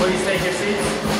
Please take your seats.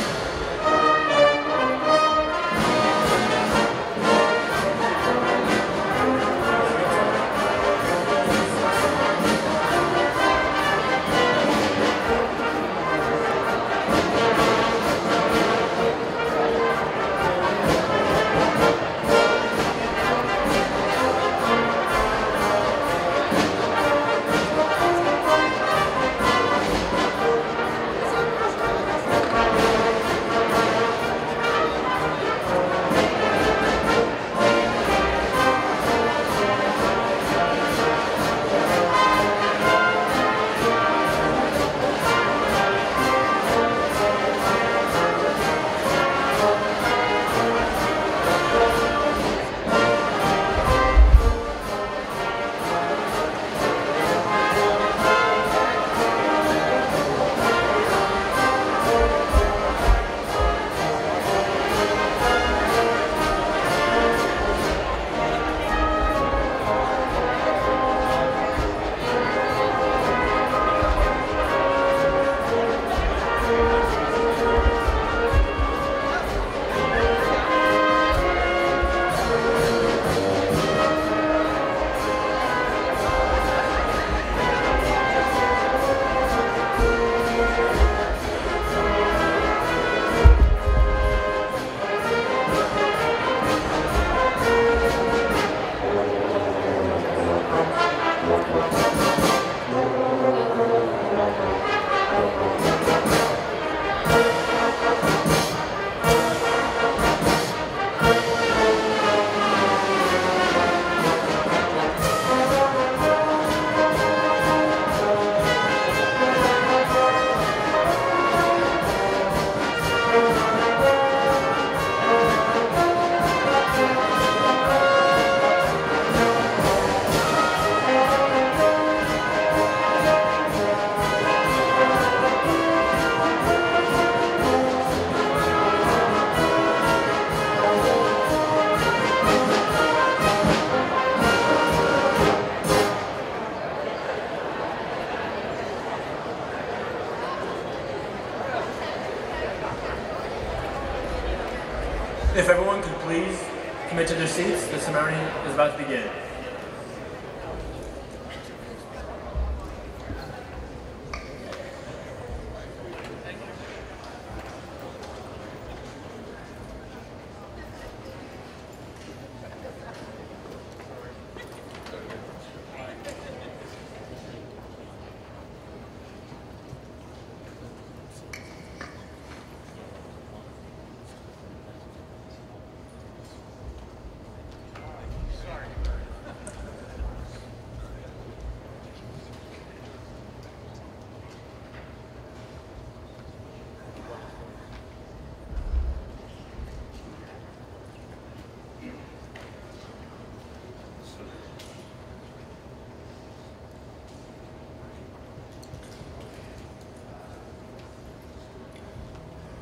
If everyone could please commit to their seats, the ceremony is about to begin.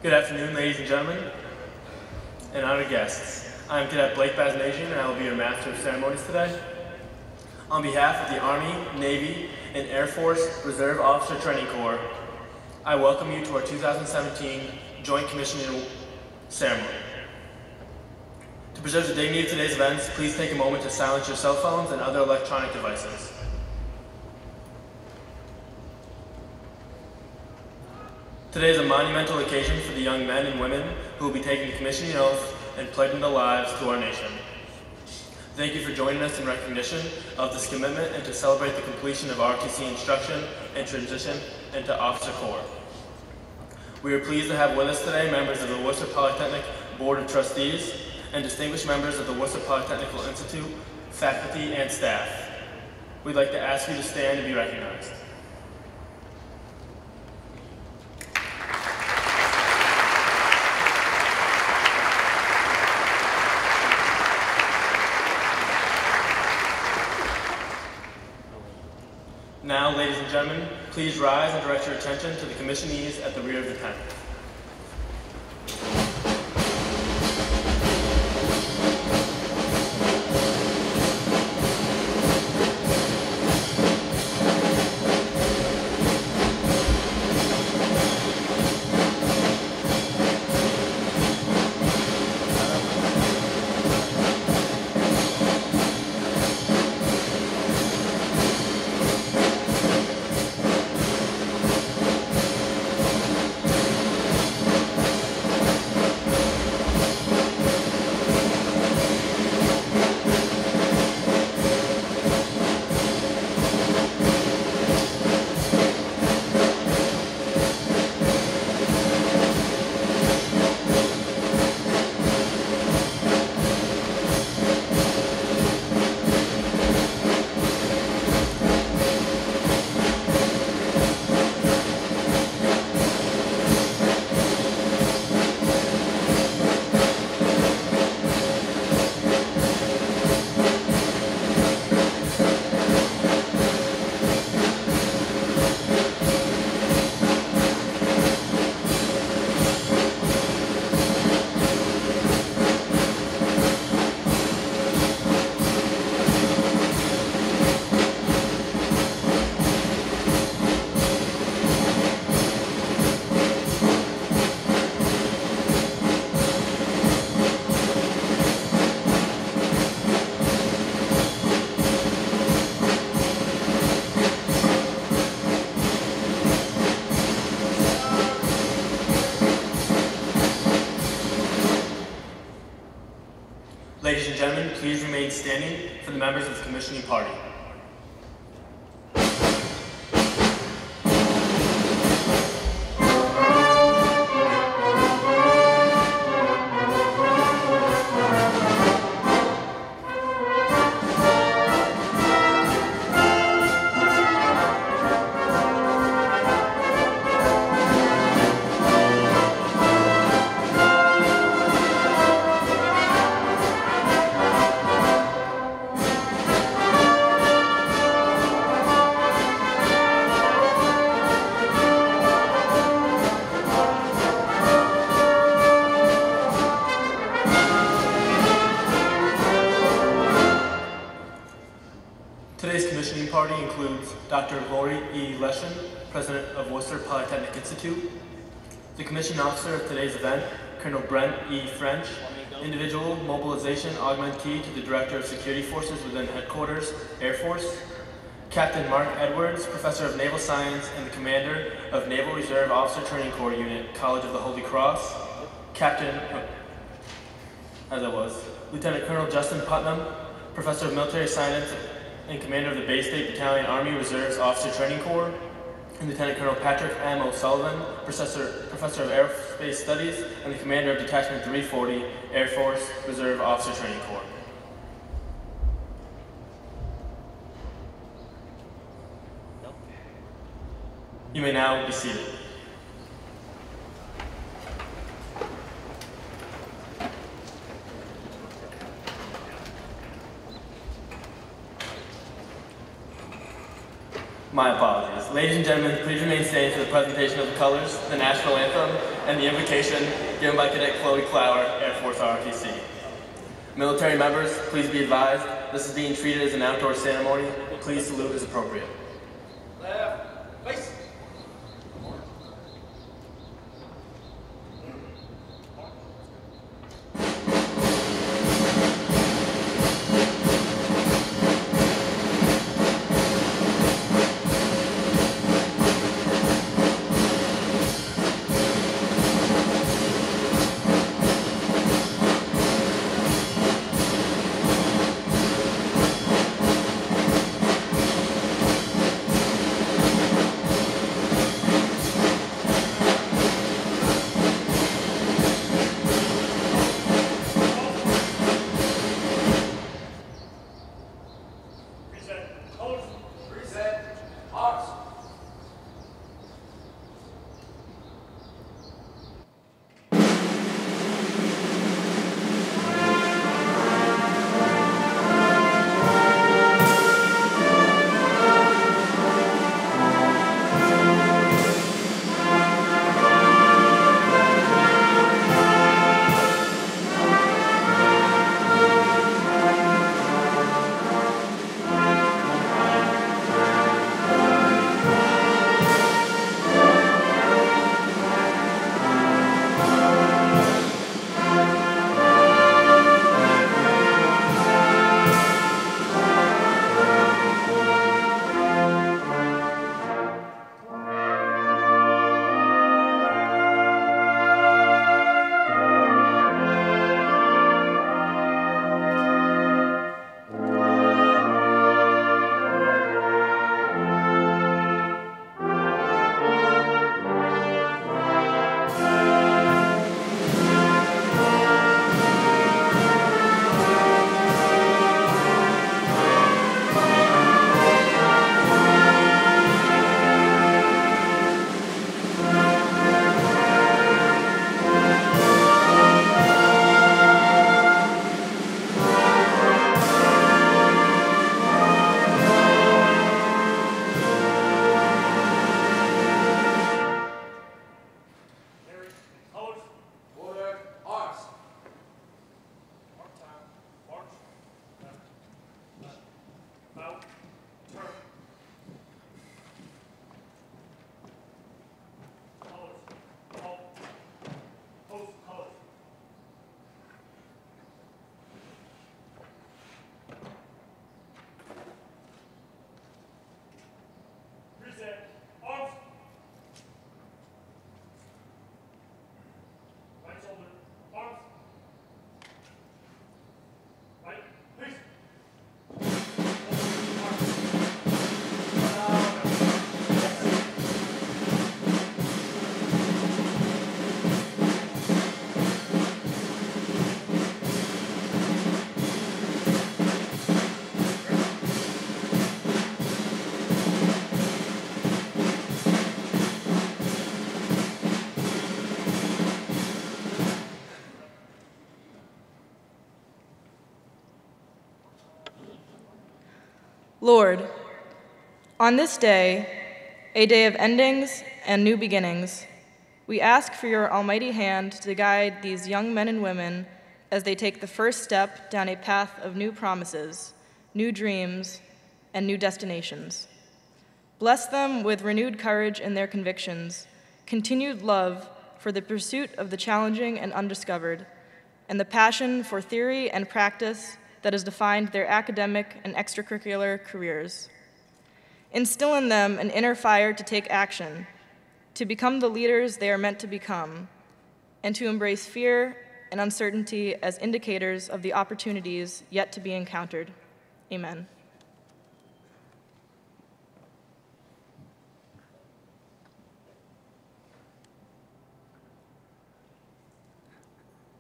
Good afternoon, ladies and gentlemen, and honored guests. I am Cadet Blake Basnasian, and I will be your Master of Ceremonies today. On behalf of the Army, Navy, and Air Force Reserve Officer Training Corps, I welcome you to our 2017 Joint Commissioning Ceremony. To preserve the dignity of today's events, please take a moment to silence your cell phones and other electronic devices. Today is a monumental occasion for the young men and women who will be taking the commissioning oath and pledging their lives to our nation. Thank you for joining us in recognition of this commitment and to celebrate the completion of ROTC instruction and transition into Officer Corps. We are pleased to have with us today members of the Worcester Polytechnic Board of Trustees and distinguished members of the Worcester Polytechnical Institute, faculty, and staff. We'd like to ask you to stand and be recognized. Now, ladies and gentlemen, please rise and direct your attention to the commissionees at the rear of the tent. gentlemen, please remain standing for the members of the commissioning party. Today's commissioning party includes Dr. Lori E. Leshin, President of Worcester Polytechnic Institute. The commissioning officer of today's event, Colonel Brent E. French, individual mobilization augmentee to the Director of Security Forces within Headquarters, Air Force. Captain Mark Edwards, Professor of Naval Science and the Commander of Naval Reserve Officer Training Corps Unit, College of the Holy Cross. Lieutenant Colonel Justin Putnam, Professor of Military Science and Commander of the Bay State Battalion Army Reserves Officer Training Corps, and Lieutenant Colonel Patrick M. O'Sullivan, Professor of Aerospace Studies and the Commander of Detachment 340, Air Force Reserve Officer Training Corps. You may now be seated. My apologies. Ladies and gentlemen, please remain standing for the presentation of the colors, the national anthem, and the invocation given by Cadet Chloe Clower, Air Force ROTC. Military members, please be advised, this is being treated as an outdoor ceremony. Please salute as appropriate. Left, face. Lord, on this day, a day of endings and new beginnings, we ask for your almighty hand to guide these young men and women as they take the first step down a path of new promises, new dreams, and new destinations. Bless them with renewed courage in their convictions, continued love for the pursuit of the challenging and undiscovered, and the passion for theory and practice that has defined their academic and extracurricular careers. Instill in them an inner fire to take action, to become the leaders they are meant to become, and to embrace fear and uncertainty as indicators of the opportunities yet to be encountered. Amen.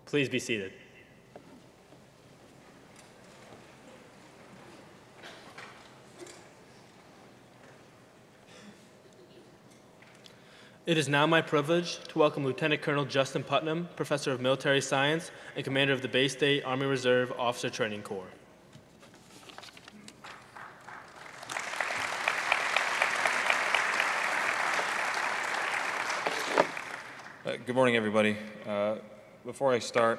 Please be seated. It is now my privilege to welcome Lieutenant Colonel Justin Putnam, Professor of Military Science and Commander of the Bay State Army Reserve Officer Training Corps. Good morning, everybody. Before I start,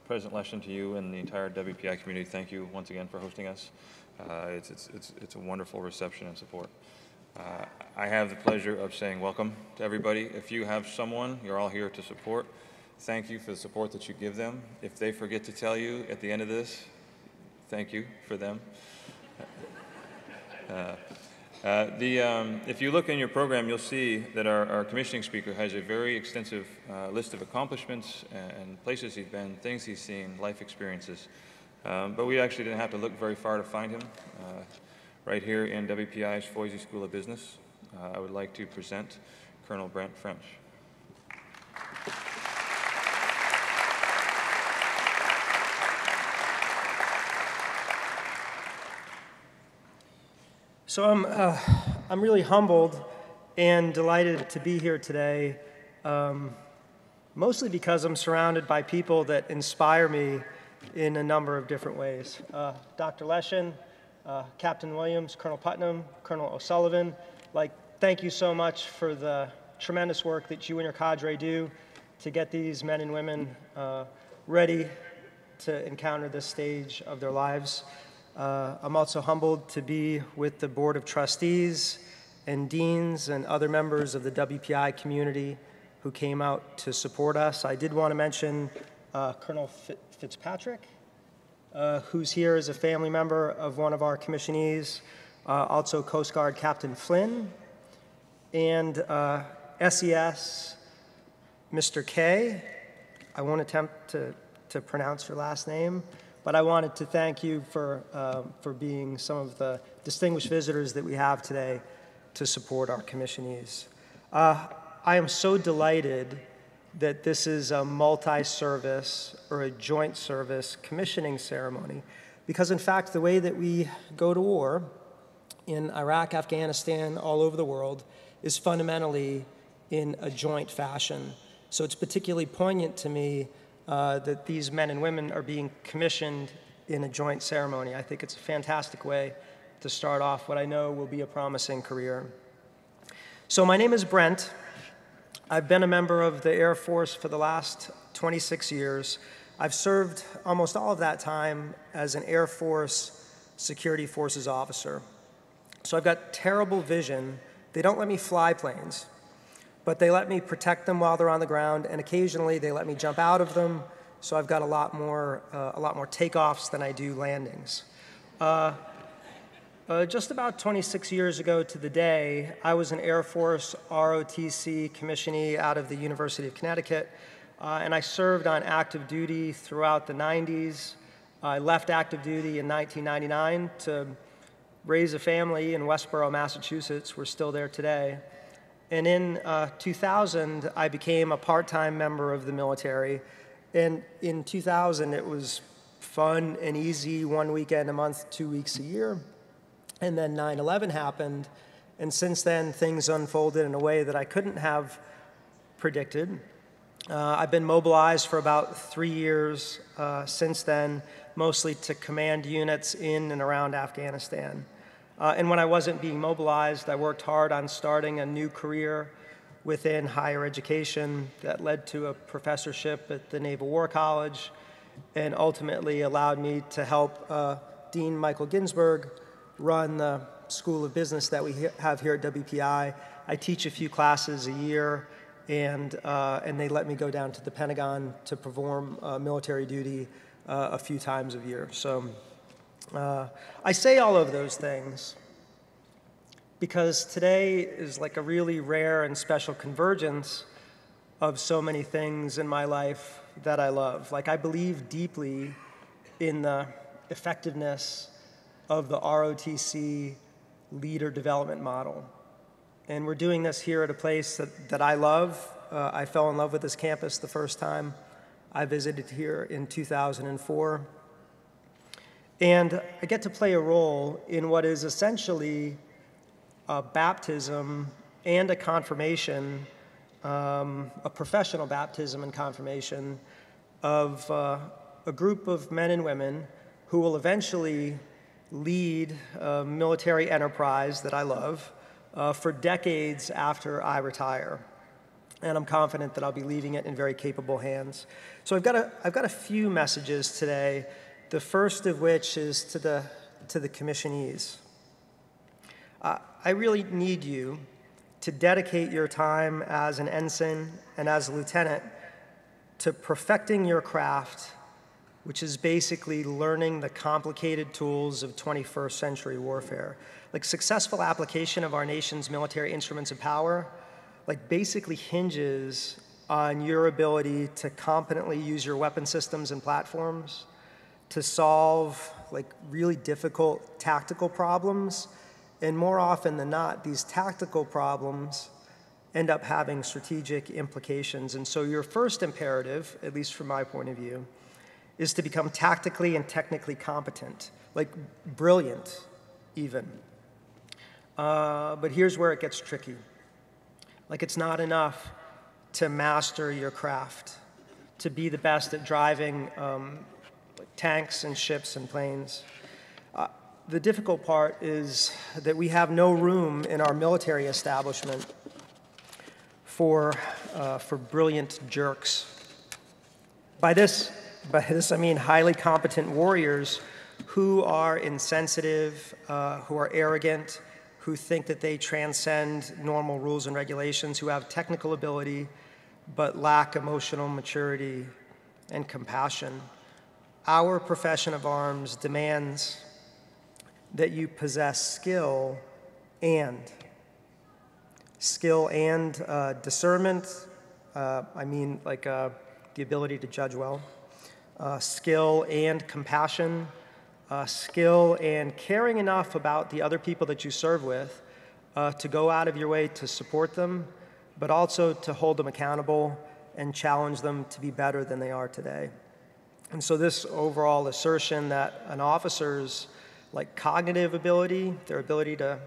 President Leshin, to you and the entire WPI community, thank you once again for hosting us. It's a wonderful reception and support. I have the pleasure of saying welcome to everybody. If you have someone you're all here to support, thank you for the support that you give them. If they forget to tell you at the end of this, thank you for them. If you look in your program, you'll see that our commissioning speaker has a very extensive list of accomplishments and places he's been, things he's seen, life experiences. But we actually didn't have to look very far to find him. Right here in WPI's Foisey School of Business, I would like to present Colonel Brent French. So I'm really humbled and delighted to be here today, mostly because I'm surrounded by people that inspire me in a number of different ways. Dr. Leshin, Captain Williams, Colonel Putnam, Colonel O'Sullivan, thank you so much for the tremendous work that you and your cadre do to get these men and women ready to encounter this stage of their lives. I'm also humbled to be with the Board of Trustees and deans and other members of the WPI community who came out to support us. I did want to mention Colonel Fitzpatrick, who's here as a family member of one of our commissionees, also Coast Guard Captain Flynn, and SES Mr. K. I won't attempt to pronounce your last name, but I wanted to thank you for being some of the distinguished visitors that we have today to support our commissionees. I am so delighted that this is a multi-service or a joint service commissioning ceremony, because in fact the way that we go to war in Iraq, Afghanistan, all over the world is fundamentally in a joint fashion. So it's particularly poignant to me that these men and women are being commissioned in a joint ceremony. I think it's a fantastic way to start off what I know will be a promising career. So my name is Brent. I've been a member of the Air Force for the last 26 years. I've served almost all of that time as an Air Force Security Forces officer. So I've got terrible vision. They don't let me fly planes, but they let me protect them while they're on the ground, and occasionally they let me jump out of them, so I've got a lot more takeoffs than I do landings. Just about 26 years ago to the day, I was an Air Force ROTC commissionee out of the University of Connecticut, and I served on active duty throughout the 90s. I left active duty in 1999 to raise a family in Westborough, Massachusetts. We're still there today. And in 2000, I became a part-time member of the military. And in 2000, it was fun and easy, 1 weekend a month, 2 weeks a year. And then 9/11 happened, and since then things unfolded in a way that I couldn't have predicted. I've been mobilized for about 3 years since then, mostly to command units in and around Afghanistan. And when I wasn't being mobilized, I worked hard on starting a new career within higher education that led to a professorship at the Naval War College and ultimately allowed me to help Dean Michael Ginsberg run the School of Business that we have here at WPI. I teach a few classes a year, and they let me go down to the Pentagon to perform military duty a few times a year. So I say all of those things because today is like a really rare and special convergence of so many things in my life that I love. Like, I believe deeply in the effectiveness of the ROTC leader development model. And we're doing this here at a place that I love. I fell in love with this campus the first time I visited here in 2004. And I get to play a role in what is essentially a baptism and a confirmation, a professional baptism and confirmation of a group of men and women who will eventually lead a military enterprise that I love for decades after I retire. And I'm confident that I'll be leaving it in very capable hands. So I've got a few messages today, the first of which is to the commissionees. I really need you to dedicate your time as an ensign and as a lieutenant to perfecting your craft, which is basically learning the complicated tools of 21st century warfare. Like, successful application of our nation's military instruments of power, like, basically hinges on your ability to competently use your weapon systems and platforms to solve, like, really difficult tactical problems. And more often than not, these tactical problems end up having strategic implications. And so your first imperative, at least from my point of view, is to become tactically and technically competent, like brilliant even. But here's where it gets tricky. Like, it's not enough to master your craft, to be the best at driving tanks and ships and planes. The difficult part is that we have no room in our military establishment for brilliant jerks. By this I mean highly competent warriors who are insensitive, who are arrogant, who think that they transcend normal rules and regulations, who have technical ability but lack emotional maturity and compassion. Our profession of arms demands that you possess skill and discernment. I mean, like, the ability to judge well. Skill and compassion. Skill and caring enough about the other people that you serve with to go out of your way to support them, but also to hold them accountable and challenge them to be better than they are today. And so this overall assertion that an officer's, like, cognitive ability, their ability to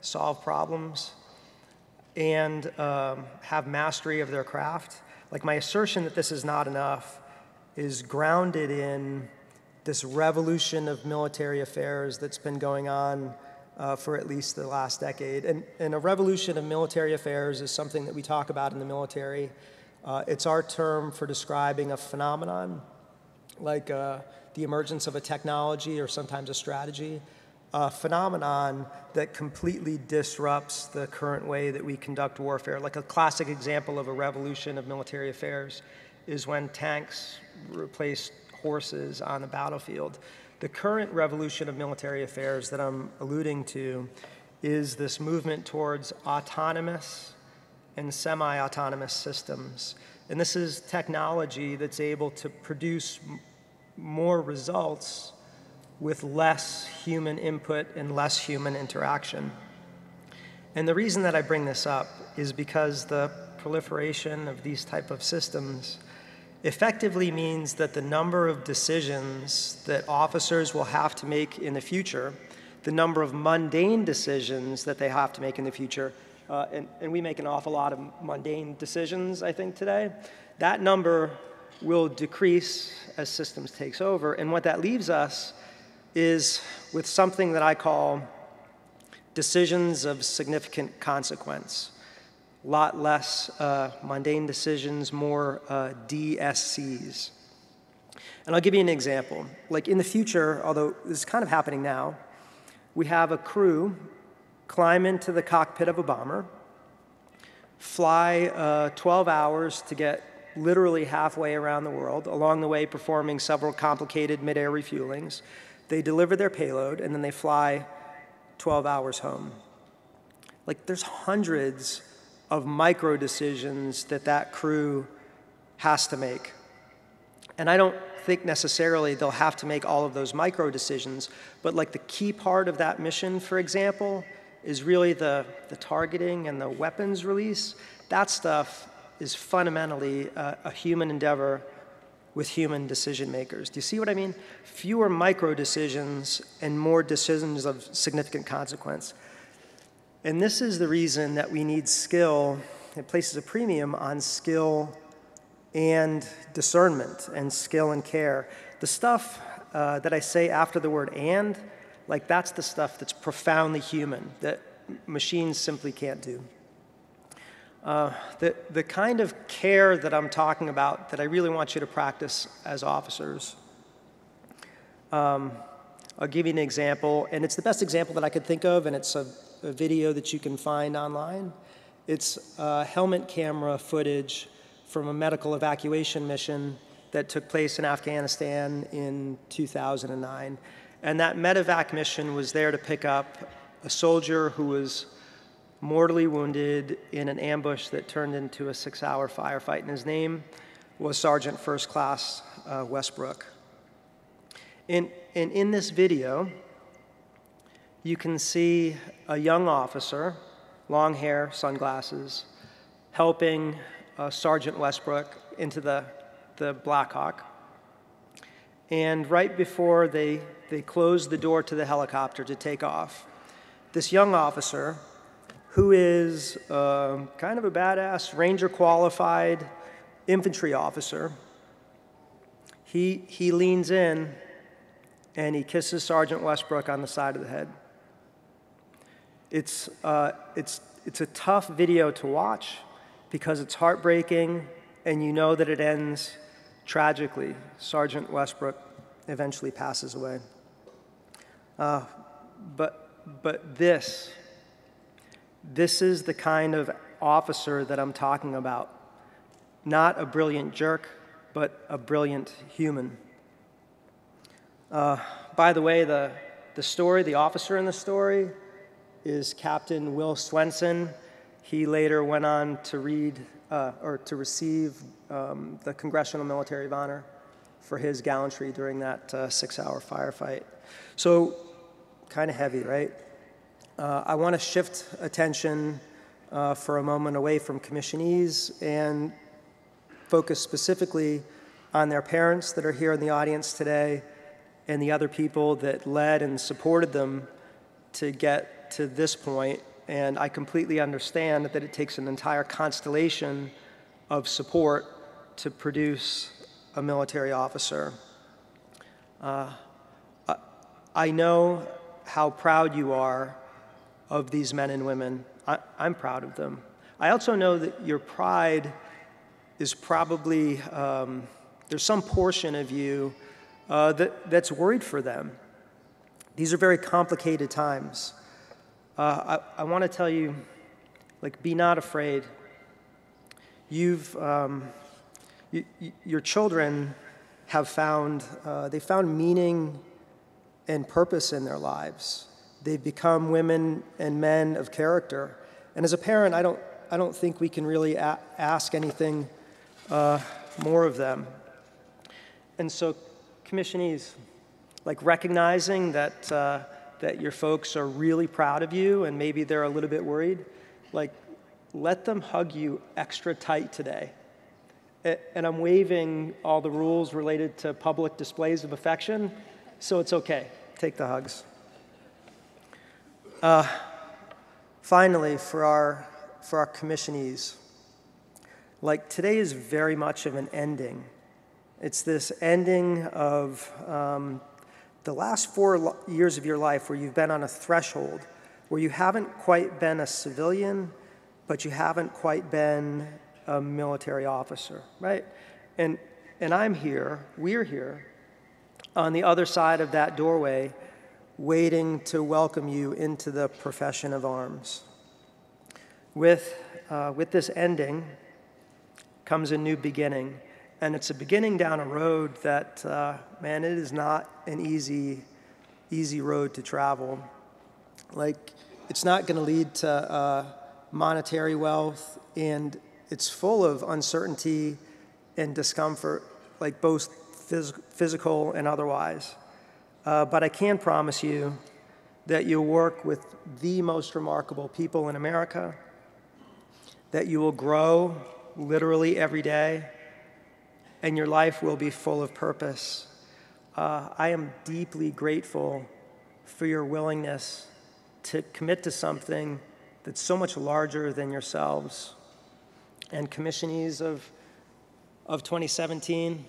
solve problems, and have mastery of their craft, like, my assertion that this is not enough is grounded in this revolution of military affairs that's been going on for at least the last decade. And a revolution of military affairs is something that we talk about in the military. It's our term for describing a phenomenon, like the emergence of a technology or sometimes a strategy, a phenomenon that completely disrupts the current way that we conduct warfare. Like, a classic example of a revolution of military affairs is when tanks replaced horses on the battlefield. The current revolution of military affairs that I'm alluding to is this movement towards autonomous and semi-autonomous systems. And this is technology that's able to produce more results with less human input and less human interaction. And the reason that I bring this up is because the proliferation of these type of systems effectively means that the number of decisions that officers will have to make in the future, the number of mundane decisions that they have to make in the future, and we make an awful lot of mundane decisions, I think, today. That number will decrease as systems takes over, and what that leaves us is with something that I call decisions of significant consequence. A lot less mundane decisions, more DSCs. And I'll give you an example. Like in the future, although this is kind of happening now, we have a crew climb into the cockpit of a bomber, fly 12 hours to get literally halfway around the world, along the way performing several complicated mid-air refuelings. They deliver their payload, and then they fly 12 hours home. Like, there's hundreds of micro decisions that that crew has to make. And I don't think necessarily they'll have to make all of those micro decisions, but like the key part of that mission, for example, is really the targeting and the weapons release. That stuff is fundamentally a human endeavor with human decision makers. Do you see what I mean? Fewer micro decisions and more decisions of significant consequence. And this is the reason that we need skill. It places a premium on skill and discernment and skill and care. The stuff that I say after the word "and," like that's the stuff that's profoundly human, that machines simply can't do. The kind of care that I'm talking about that I really want you to practice as officers. I'll give you an example, and it's the best example that I could think of, and it's a video that you can find online. It's helmet camera footage from a medical evacuation mission that took place in Afghanistan in 2009. And that medevac mission was there to pick up a soldier who was mortally wounded in an ambush that turned into a 6-hour firefight, and his name was Sergeant First Class Westbrook. In this video, you can see a young officer, long hair, sunglasses, helping Sergeant Westbrook into the Black Hawk. And right before they closed the door to the helicopter to take off, this young officer, who is kind of a badass, Ranger qualified infantry officer, he leans in and he kisses Sergeant Westbrook on the side of the head. It's a tough video to watch because it's heartbreaking, and you know that it ends tragically. Sergeant Westbrook eventually passes away. But this is the kind of officer that I'm talking about. Not a brilliant jerk, but a brilliant human. By the way, the officer in the story is Captain Will Swenson. He later went on to receive the Congressional Military of Honor for his gallantry during that 6-hour firefight. So, kind of heavy, right? I want to shift attention for a moment away from commissionees and focus specifically on their parents that are here in the audience today and the other people that led and supported them to get to this point. And I completely understand that it takes an entire constellation of support to produce a military officer. I know how proud you are of these men and women. I'm proud of them. I also know that your pride is probably, there's some portion of you that's worried for them. These are very complicated times. I want to tell you, like, be not afraid. Your children have found, they found meaning and purpose in their lives. They've become women and men of character. And as a parent, I don't think we can really ask anything more of them. And so, commissionees, like recognizing that that your folks are really proud of you and maybe they're a little bit worried, like let them hug you extra tight today. And I'm waiving all the rules related to public displays of affection, so it's okay. Take the hugs. Finally, for our commissionees. Like, today is very much of an ending. It's this ending of the last 4 years of your life where you've been on a threshold, where you haven't quite been a civilian, but you haven't quite been a military officer, right? And I'm here, we're here, on the other side of that doorway, waiting to welcome you into the profession of arms. With this ending comes a new beginning, and it's a beginning down a road that, man, it is not an easy road to travel. Like, it's not going to lead to monetary wealth, and it's full of uncertainty and discomfort, like both physical and otherwise. But I can promise you that you'll work with the most remarkable people in America, that you will grow literally every day, and your life will be full of purpose. I am deeply grateful for your willingness to commit to something that's so much larger than yourselves. And commissionees of 2017,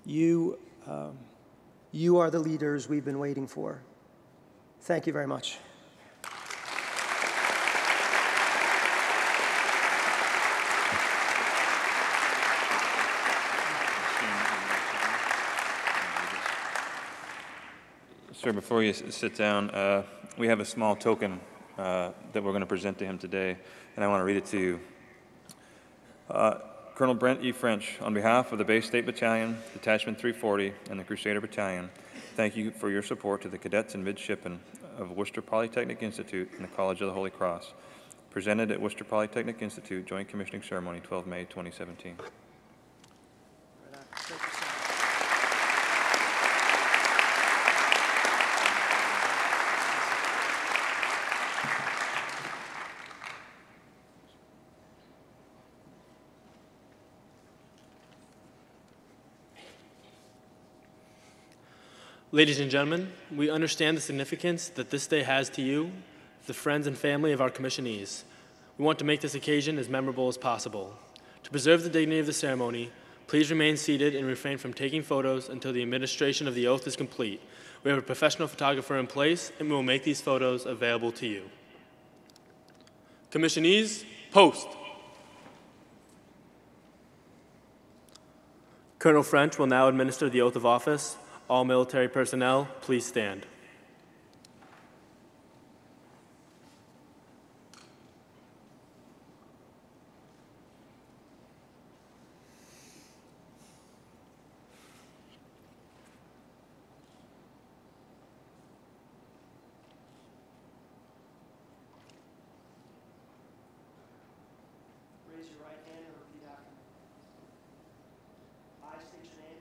you are the leaders we've been waiting for. Thank you very much. Sir, before you sit down, we have a small token that we're going to present to him today, and I want to read it to you. Colonel Brent E. French, on behalf of the Bay State Battalion, Detachment 340, and the Crusader Battalion, thank you for your support to the cadets and midshipmen of Worcester Polytechnic Institute and the College of the Holy Cross. Presented at Worcester Polytechnic Institute Joint Commissioning Ceremony, 12 May 2017. Ladies and gentlemen, we understand the significance that this day has to you, the friends and family of our commissionees. We want to make this occasion as memorable as possible. To preserve the dignity of the ceremony, please remain seated and refrain from taking photos until the administration of the oath is complete. We have a professional photographer in place, and we will make these photos available to you. Commissionees, post. Colonel French will now administer the oath of office. All military personnel, please stand. Raise your right hand and repeat after me. I state your name.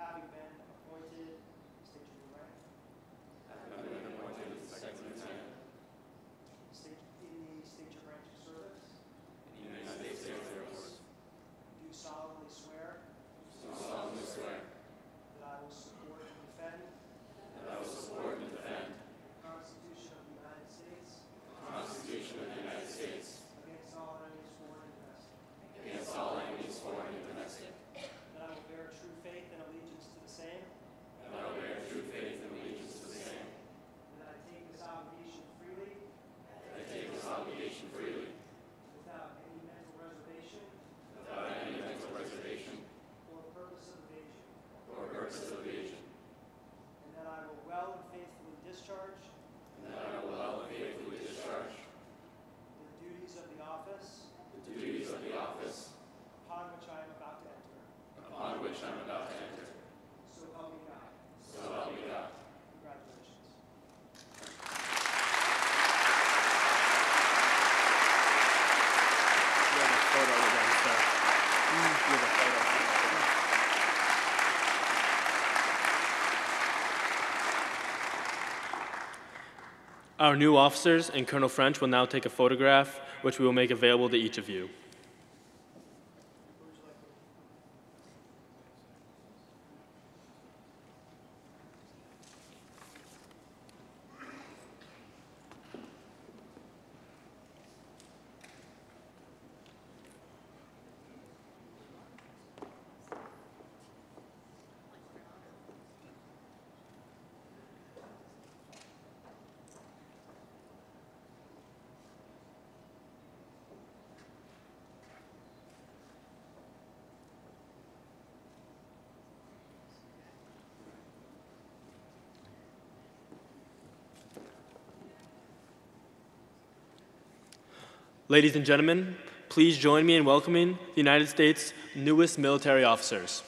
Having been appointed, state your new rank. Having been appointed second lieutenant. State your branch of service. In the United States Air Force. Do solemnly swear. Do solemnly swear. That I will support and defend. That I will support and defend. The Constitution of the United States. The Constitution of the United States. Against all enemies, foreign and domestic. Against all enemies, foreign and domestic. That I will bear true faith and allegiance to the same. That I will bear true faith and allegiance to the same. That I take this obligation freely. That I take this obligation freely. Without any mental reservation. Without any mental reservation. Or purpose of evasion. Or purpose of evasion. And that I will well and faithfully discharge. And that I will well and faithfully discharge. The duties of the office. The duties of the office. Upon which I am about to enter. Upon which I am about to enter. So help me God. So help me God. Congratulations. You have a photo again, sir. You have a photo. Our new officers and Colonel French will now take a photograph, which we will make available to each of you. Ladies and gentlemen, please join me in welcoming the United States' newest military officers.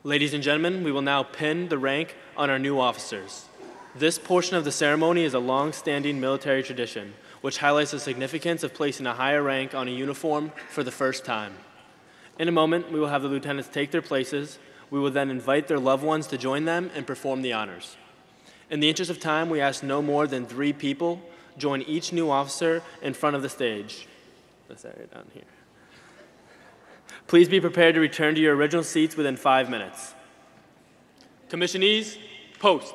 Ladies and gentlemen, we will now pin the rank on our new officers. This portion of the ceremony is a long-standing military tradition, which highlights the significance of placing a higher rank on a uniform for the first time. In a moment, we will have the lieutenants take their places. We will then invite their loved ones to join them and perform the honors. In the interest of time, we ask no more than 3 people join each new officer in front of the stage. This area down here. Please be prepared to return to your original seats within 5 minutes. Commissionees, post.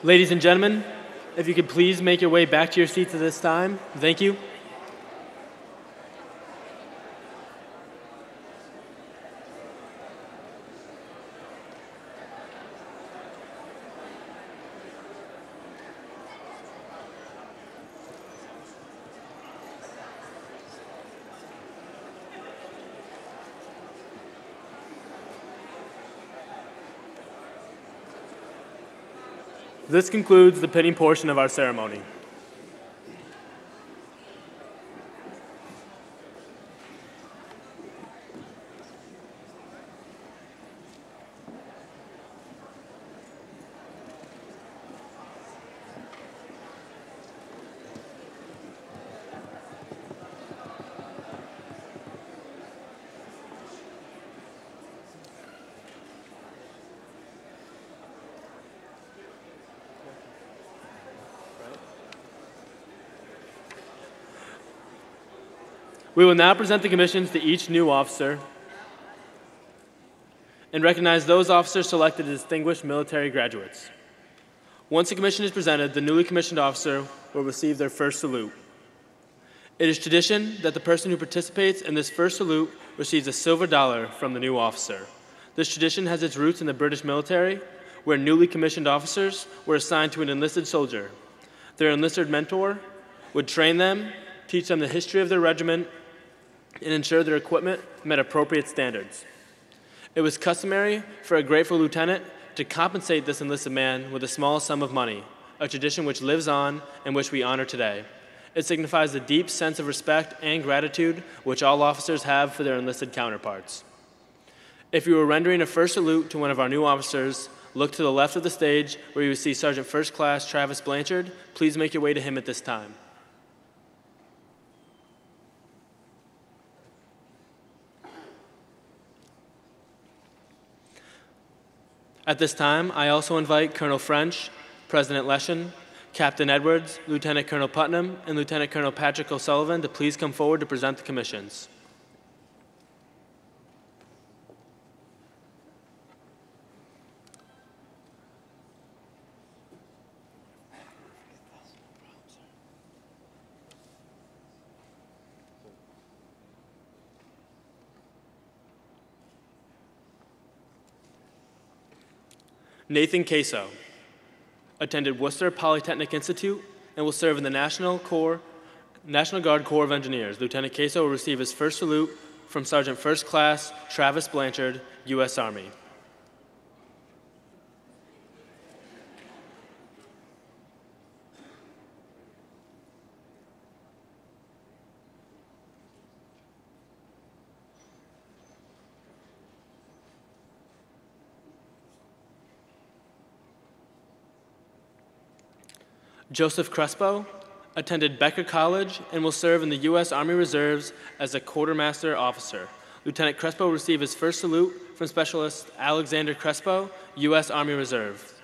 Ladies and gentlemen, if you could please make your way back to your seats at this time. Thank you. This concludes the pinning portion of our ceremony. We will now present the commissions to each new officer and recognize those officers selected as distinguished military graduates. Once the commission is presented, the newly commissioned officer will receive their first salute. It is tradition that the person who participates in this first salute receives a silver dollar from the new officer. This tradition has its roots in the British military, where newly commissioned officers were assigned to an enlisted soldier. Their enlisted mentor would train them, teach them the history of their regiment, and ensure their equipment met appropriate standards. It was customary for a grateful lieutenant to compensate this enlisted man with a small sum of money, a tradition which lives on and which we honor today. It signifies the deep sense of respect and gratitude which all officers have for their enlisted counterparts. If you are rendering a first salute to one of our new officers, look to the left of the stage where you will see Sergeant First Class Travis Blanchard. Please make your way to him at this time. At this time, I also invite Colonel French, President Leshin, Captain Edwards, Lieutenant Colonel Putnam, and Lieutenant Colonel Patrick O'Sullivan to please come forward to present the commissions. Nathan Queso attended Worcester Polytechnic Institute and will serve in the National Guard Corps of Engineers. Lieutenant Queso will receive his first salute from Sergeant First Class Travis Blanchard, U.S. Army. Joseph Crespo attended Becker College and will serve in the U.S. Army Reserves as a quartermaster officer. Lieutenant Crespo will receive his first salute from Specialist Alexander Crespo, U.S. Army Reserve.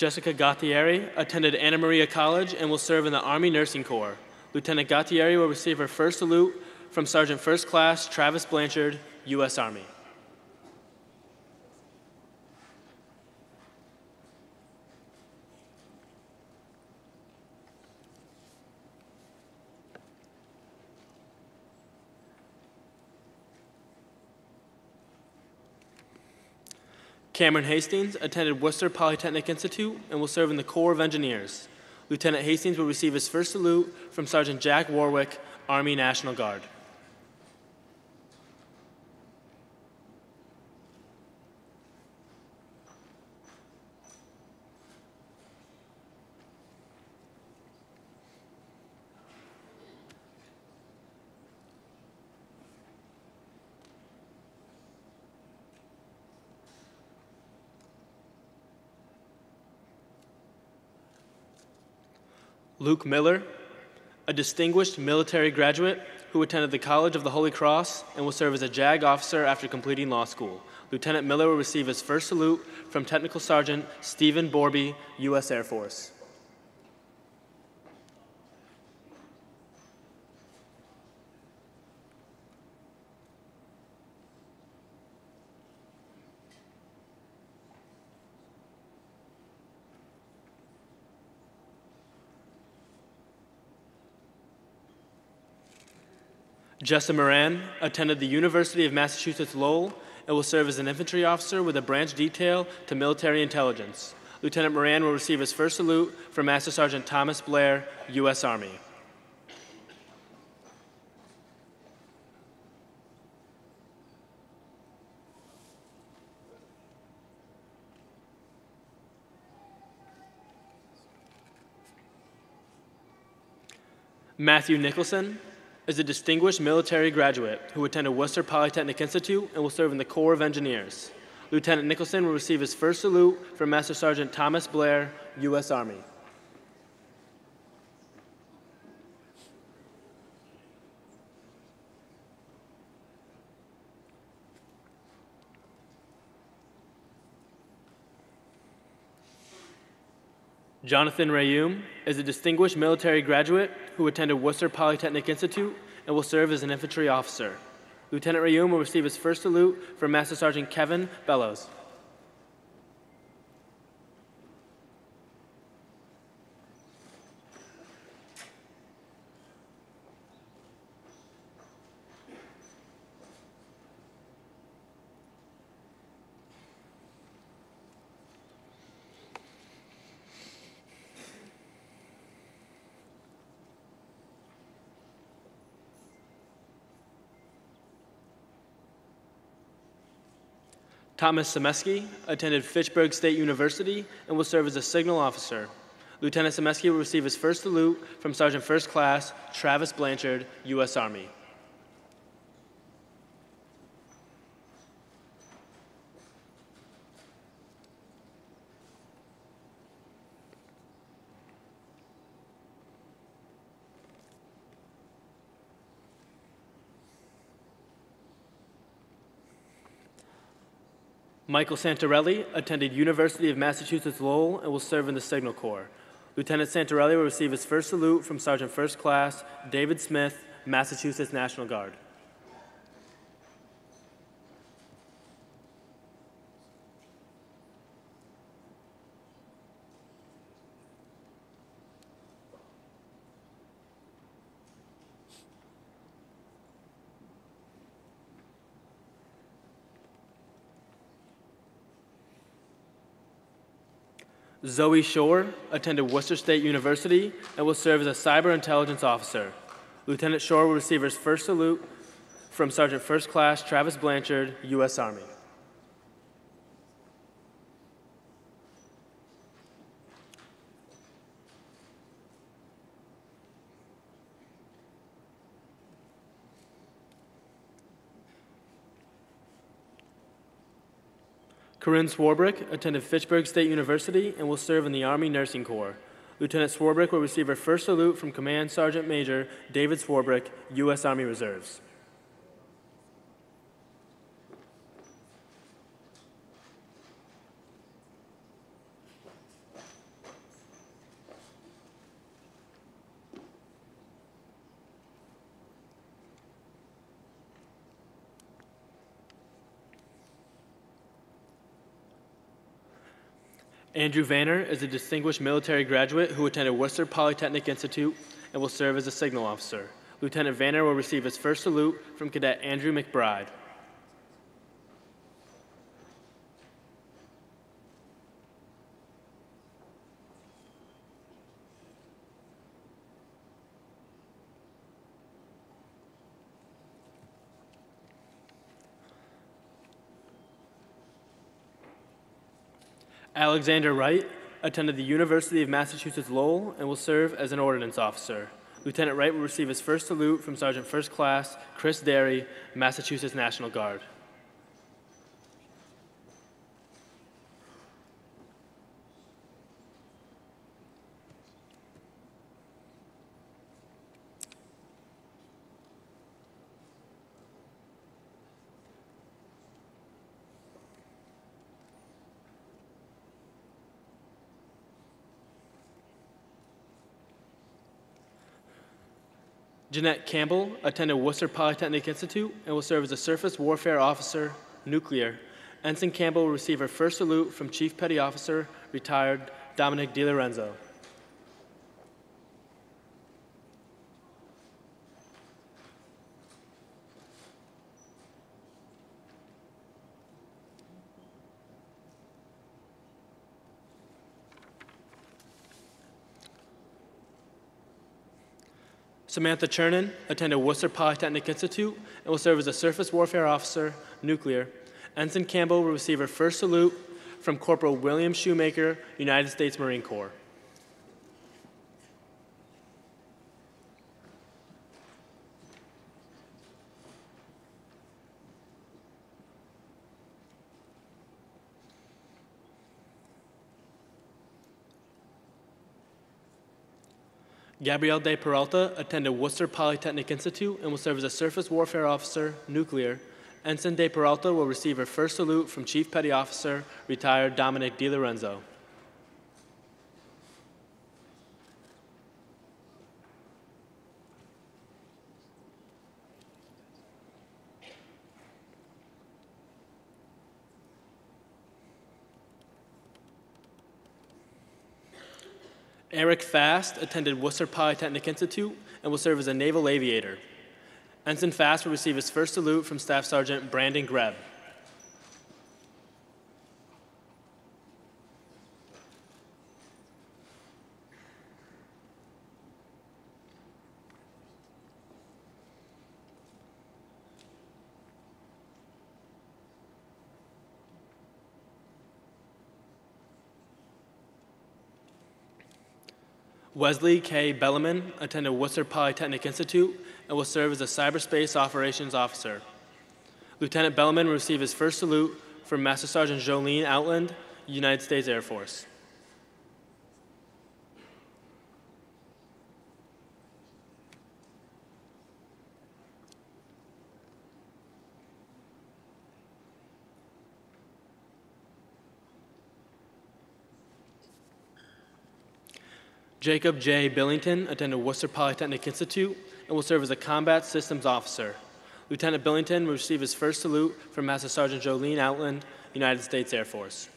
Jessica Gattieri attended Anna Maria College and will serve in the Army Nursing Corps. Lieutenant Gattieri will receive her first salute from Sergeant First Class Travis Blanchard, U.S. Army. Cameron Hastings attended Worcester Polytechnic Institute and will serve in the Corps of Engineers. Lieutenant Hastings will receive his first salute from Sergeant Jack Warwick, Army National Guard. Luke Miller, a distinguished military graduate, who attended the College of the Holy Cross and will serve as a JAG officer after completing law school. Lieutenant Miller will receive his first salute from Technical Sergeant Stephen Borby, U.S. Air Force. Justin Moran attended the University of Massachusetts Lowell and will serve as an infantry officer with a branch detail to military intelligence. Lieutenant Moran will receive his first salute from Master Sergeant Thomas Blair, U.S. Army. Matthew Nicholson is a distinguished military graduate who attended Worcester Polytechnic Institute and will serve in the Corps of Engineers. Lieutenant Nicholson will receive his first salute from Master Sergeant Thomas Blair, U.S. Army. Jonathan Rayum is a distinguished military graduate who attended Worcester Polytechnic Institute and will serve as an infantry officer. Lieutenant Rayum will receive his first salute from Master Sergeant Kevin Bellows. Thomas Semeski attended Fitchburg State University and will serve as a signal officer. Lieutenant Semeski will receive his first salute from Sergeant First Class Travis Blanchard, U.S. Army. Michael Santarelli attended University of Massachusetts Lowell and will serve in the Signal Corps. Lieutenant Santarelli will receive his first salute from Sergeant First Class David Smith, Massachusetts National Guard. Zoe Shore attended Worcester State University and will serve as a cyber intelligence officer. Lieutenant Shore will receive his first salute from Sergeant First Class Travis Blanchard, U.S. Army. Corinne Swarbrick attended Fitchburg State University and will serve in the Army Nursing Corps. Lieutenant Swarbrick will receive her first salute from Command Sergeant Major David Swarbrick, U.S. Army Reserves. Andrew Vanner is a distinguished military graduate who attended Worcester Polytechnic Institute and will serve as a signal officer. Lieutenant Vanner will receive his first salute from Cadet Andrew McBride. Alexander Wright attended the University of Massachusetts Lowell and will serve as an ordnance officer. Lieutenant Wright will receive his first salute from Sergeant First Class Chris Derry, Massachusetts National Guard. Jeanette Campbell attended Worcester Polytechnic Institute and will serve as a Surface Warfare Officer, Nuclear. Ensign Campbell will receive her first salute from Chief Petty Officer, retired Dominic DiLorenzo. Samantha Chernin attended Worcester Polytechnic Institute and will serve as a Surface Warfare Officer, Nuclear. Ensign Campbell will receive her first salute from Corporal William Shoemaker, United States Marine Corps. Gabrielle De Peralta attended Worcester Polytechnic Institute and will serve as a Surface Warfare Officer, Nuclear. Ensign De Peralta will receive her first salute from Chief Petty Officer, retired Dominic DiLorenzo. Eric Fast attended Worcester Polytechnic Institute and will serve as a naval aviator. Ensign Fast will receive his first salute from Staff Sergeant Brandon Greb. Wesley K. Belleman attended Worcester Polytechnic Institute and will serve as a Cyberspace Operations Officer. Lieutenant Belleman will receive his first salute from Master Sergeant Jolene Outland, United States Air Force. Jacob Jay Billington attended Worcester Polytechnic Institute and will serve as a Combat Systems Officer. Lieutenant Billington will receive his first salute from Master Sergeant Jolene Outland, United States Air Force.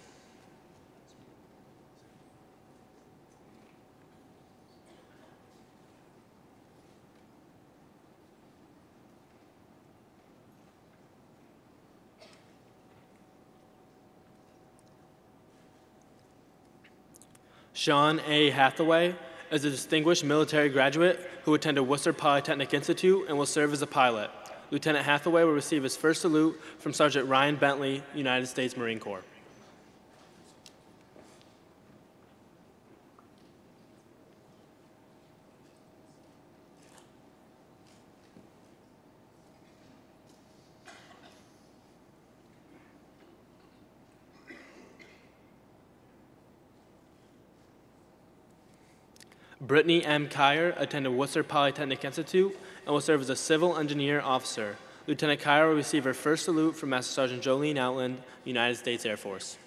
Sean A. Hathaway is a distinguished military graduate who attended Worcester Polytechnic Institute and will serve as a pilot. Lieutenant Hathaway will receive his first salute from Sergeant Ryan Bentley, United States Marine Corps. Brittany M. Kyer attended Worcester Polytechnic Institute and will serve as a Civil Engineer Officer. Lieutenant Kyer will receive her first salute from Master Sergeant Jolene Outland, United States Air Force.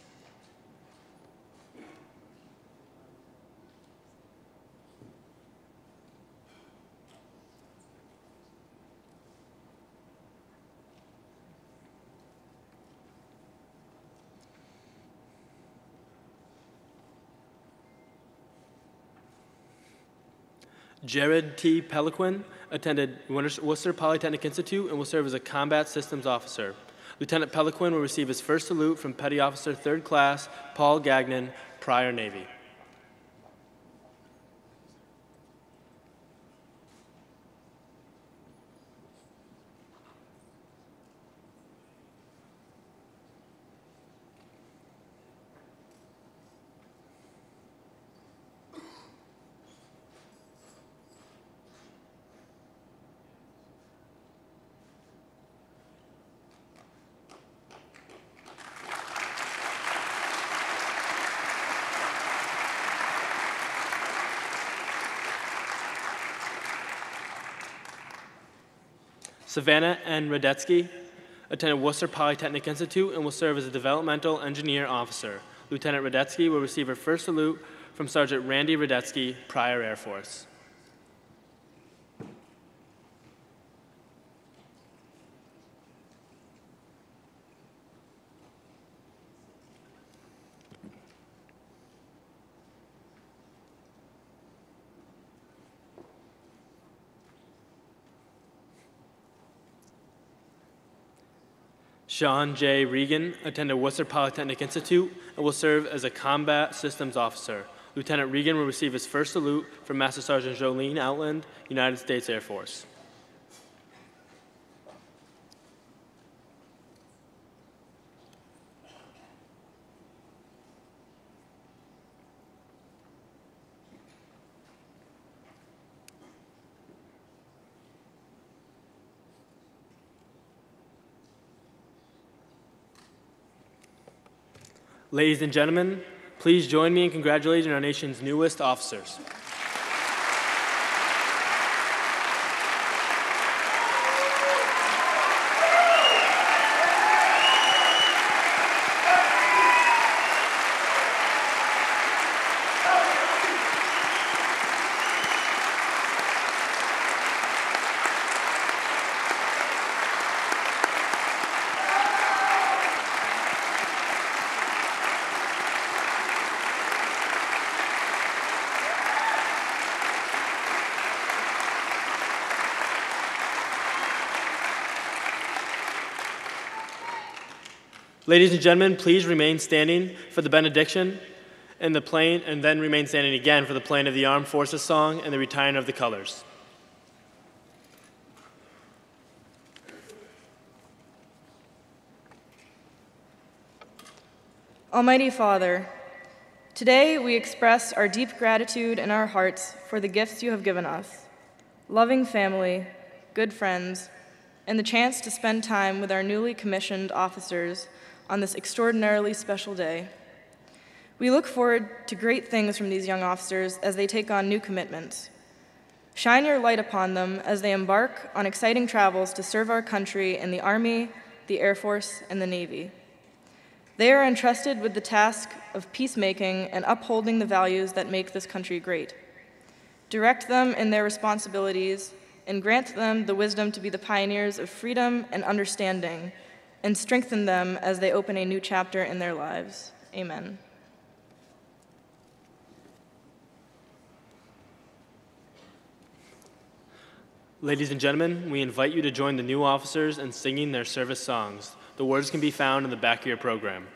Jared T. Peliquin attended Worcester Polytechnic Institute and will serve as a Combat Systems Officer. Lieutenant Peliquin will receive his first salute from Petty Officer 3rd Class Paul Gagnon, prior Navy. Savannah N. Radetsky attended Worcester Polytechnic Institute and will serve as a Developmental Engineer Officer. Lieutenant Radetsky will receive her first salute from Sergeant Randy Radetsky, prior Air Force. Sean J. Regan attended Worcester Polytechnic Institute and will serve as a combat systems officer. Lieutenant Regan will receive his first salute from Master Sergeant Jolene Outland, United States Air Force. Ladies and gentlemen, please join me in congratulating our nation's newest officers. Ladies and gentlemen, please remain standing for the benediction and then remain standing again for the playing of the Armed Forces song and the retiring of the colors. Almighty Father, today we express our deep gratitude in our hearts for the gifts you have given us, loving family, good friends, and the chance to spend time with our newly commissioned officers on this extraordinarily special day. We look forward to great things from these young officers as they take on new commitments. Shine your light upon them as they embark on exciting travels to serve our country in the Army, the Air Force, and the Navy. They are entrusted with the task of peacemaking and upholding the values that make this country great. Direct them in their responsibilities and grant them the wisdom to be the pioneers of freedom and understanding, and strengthen them as they open a new chapter in their lives. Amen. Ladies and gentlemen, we invite you to join the new officers in singing their service songs. The words can be found in the back of your program.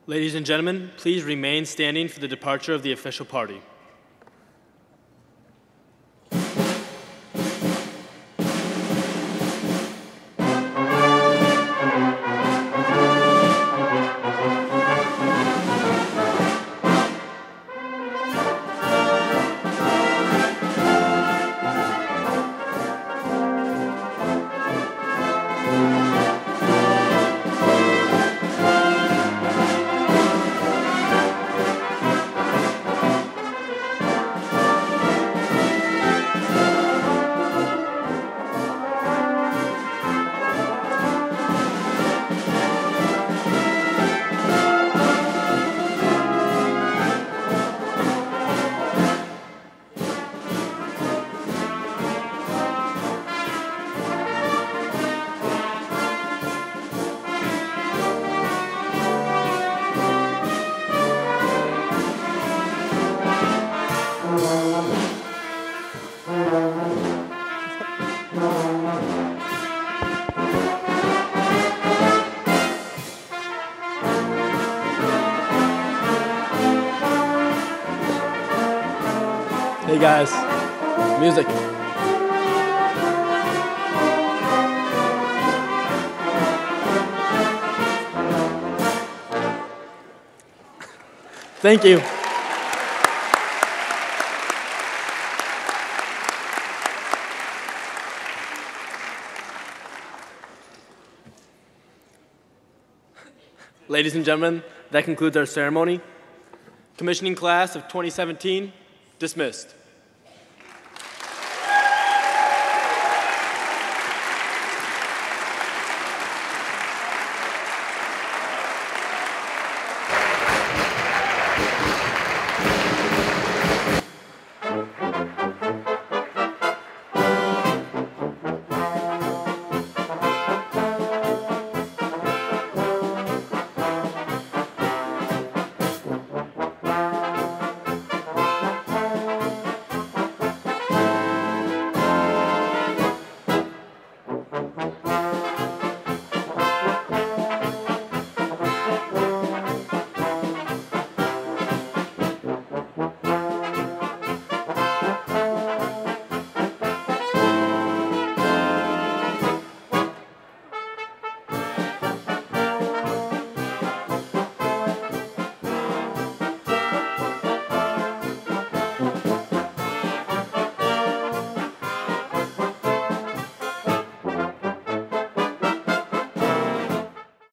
Ladies and gentlemen, please remain standing for the departure of the official party. Hey guys, music. Thank you. Ladies and gentlemen, that concludes our ceremony. Commissioning class of 2017, dismissed.